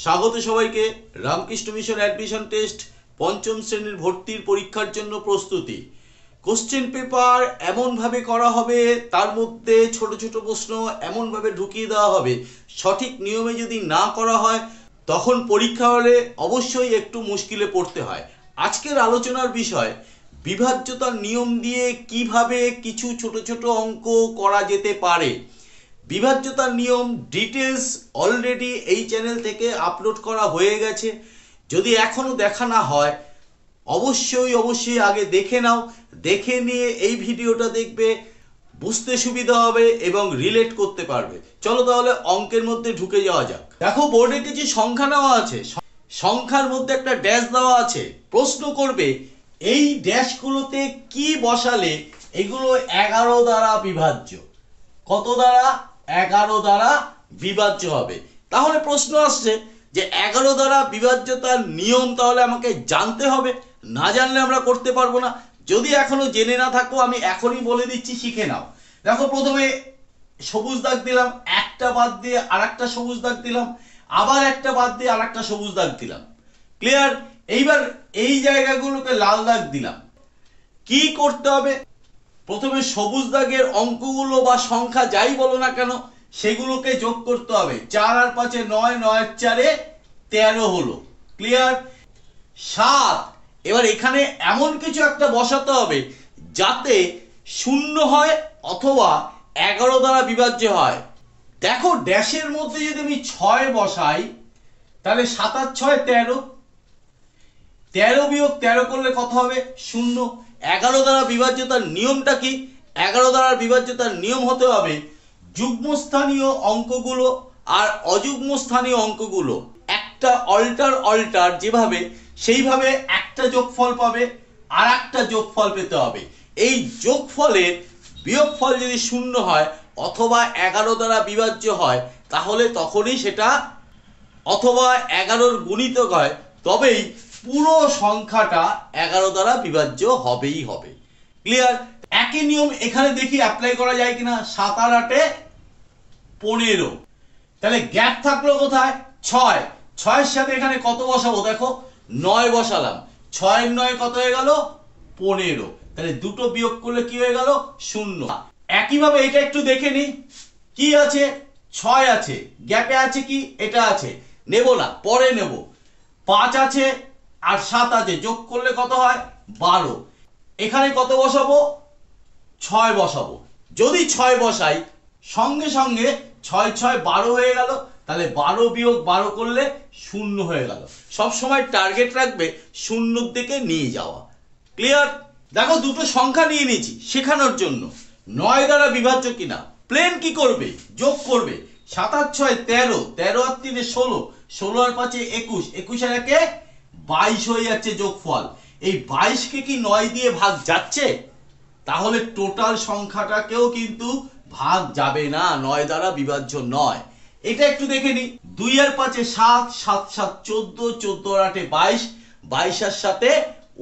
স্বাগত সবাইকে। Ramakrishna mission admission test পঞ্চম শ্রেণীর ভর্তির পরীক্ষার জন্য প্রস্তুতি। কোশ্চেন পেপার এমনভাবে করা হবে, তার মধ্যে ছোট ছোট প্রশ্ন এমনভাবে ঢুকিয়ে দেওয়া হবে, সঠিক নিয়মে যদি না করা হয় তখন পরীক্ষা হলে অবশ্যই একটু মুশকিলে পড়তে হয়। আজকের আলোচনার বিষয় বিভাজ্যতার নিয়ম দিয়ে কিভাবে কিছু ছোট ছোট অঙ্ক করা যেতে পারে। বিভাজ্যতার নিয়ম ডিটেলস অলরেডি এই চ্যানেল থেকে আপলোড করা হয়ে গেছে। যদি এখনও দেখা না হয় অবশ্যই আগে দেখে নাও। দেখে নিয়ে এই ভিডিওটা দেখবে, বুঝতে সুবিধা হবে এবং রিলেট করতে পারবে। চলো তাহলে অঙ্কের মধ্যে ঢুকে যাওয়া যাক। দেখো বোর্ডে কিছু সংখ্যা নেওয়া আছে, সংখ্যার মধ্যে একটা ড্যাশ দেওয়া আছে। প্রশ্ন করবে এই ড্যাশগুলোতে কি বসালে এগুলো 11 দ্বারা বিভাজ্য। কত দ্বারা? 11 দ্বারা বিভাজ্য হবে। তাহলে প্রশ্ন আসছে যে 11 দ্বারা বিভাজ্যতার নিয়ম তাহলে আমাকে জানতে হবে, না জানলে আমরা করতে পারবো না। যদি এখনো জেনে না থাকো আমি এখনই বলে দিচ্ছি, শিখে নাও। দেখো প্রথমে সবুজ দাগ দিলাম, একটা বাদ দিয়ে আরেকটা সবুজ দাগ দিলাম, আবার একটা বাদ দিয়ে আরেকটা সবুজ দাগ দিলাম। ক্লিয়ার? এইবার এই জায়গাগুলোকে লাল দাগ দিলাম। কি করতে হবে? প্রথমে সবুজ দাগের অঙ্কগুলো বা সংখ্যা যাই বলো না কেন সেগুলোকে যোগ করতে হবে। 4 আর 5 9, 9 আর 4 13 হলো। ক্লিয়ার? 7। এবার এখানে এমন কিছু একটা বসাতে হবে যাতে 0 হয় অথবা 11 দ্বারা বিভাজ্য হয়। দেখো ড্যাশের মধ্যে যদি আমি 6 বসাই তাহলে 7 আর 6 13, 13 বিয়োগ 13 করলে কত হবে? 0। 11 দ্বারা বিভাজ্যতার নিয়মটা কি? 11 দ্বারা বিভাজ্যতার নিয়ম হতে হবে যুগ্মস্থানীয় অঙ্কগুলো আর অযুগ্ম স্থানীয় অঙ্কগুলো একটা অল্টার যেভাবে সেইভাবে একটা যোগফল পাবে আর একটা যোগফল পেতে হবে। এই যোগফলের বিয়োগফল যদি 0 হয় অথবা 11 দ্বারা বিভাজ্য হয় তাহলে তখনই সেটা, অথবা 11-র গুণিতক হয় তবেই পুরো সংখ্যাটা 11 দ্বারা বিভাজ্য হবেই হবে। ক্লিয়ার? একই নিয়ম এখানে দেখি অ্যাপ্লাই করা যায় কিনা। 7 আর 8 15, তাহলে গ্যাপ থাকলো কোথায়? 6। 6-এর সাথে এখানে কত বসাবো? দেখো 9 বসালাম। 6 এর 9 কত হয়ে গেল? 15। তাহলে দুটো বিয়োগ করলে কি হয়ে গেল? 0। একইভাবে এটা একটু দেখে নিই। কি আছে? 6 আছে, গ্যাপে আছে কি? এটা আছে, নেব না, পরে নেব। 5 আছে আর 7 আছে, যোগ করলে কত হয়? 12। এখানে কত বসাবো? 6 বসাবো। যদি 6 বসাই সঙ্গে সঙ্গে 6 6 12 হয়ে গেল, তাহলে 12 বিয়োগ 12 করলে 0 হয়ে গেল। সব সময় টার্গেট রাখবে 0-র দিকে নিয়ে যাওয়া। ক্লিয়ার? দেখো দুটো সংখ্যা নিয়ে নিয়েছি শেখানোর জন্য। 9 দ্বারা বিভাজ্য কিনা। প্লেন কি করবে? যোগ করবে। 7 আর 6 13, 13 আর 3 16, 16 আর 5 21, 21 আর 1 22 হয়ে যাচ্ছে যোগফল। এই 22-কে কি 9 দিয়ে ভাগ যাচ্ছে? তাহলে টোটাল সংখ্যাটাকেও কিন্তু ভাগ যাবে না, 9 দ্বারা বিভাজ্য নয়। এটা একটু দেখে নি। 2 আর 5 7, 7 7 14, 14 আর 8 22, 22 আর 7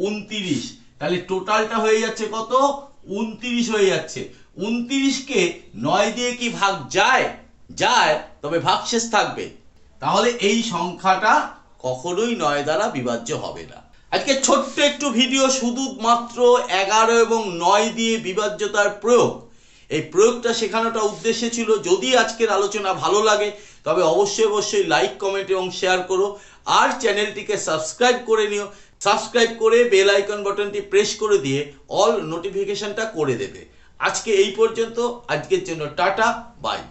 29। তাহলে টোটালটা হয়ে যাচ্ছে কত? 29 হয়ে যাচ্ছে। 29-কে 9 দিয়ে কি ভাগ যায়? যায়, তবে ভাগশেষ থাকবে। তাহলে এই সংখ্যাটা কখনোই 9 দ্বারা বিভাজ্য হবে না। আজকে ছোট্ট একটু ভিডিও, শুধুমাত্র 11 এবং 9 দিয়ে বিভাজ্যতার প্রয়োগ, এই প্রয়োগটা শেখানোটা উদ্দেশ্য ছিল। যদি আজকের আলোচনা ভালো লাগে তবে অবশ্যই লাইক, কমেন্ট এবং শেয়ার করো। আর চ্যানেলটিকে সাবস্ক্রাইব করে নিও। সাবস্ক্রাইব করে বেল আইকন বাটনটি প্রেস করে দিয়ে অল নোটিফিকেশনটা করে দেবে। আজকে এই পর্যন্ত। আজকের জন্য টাটা, বাই।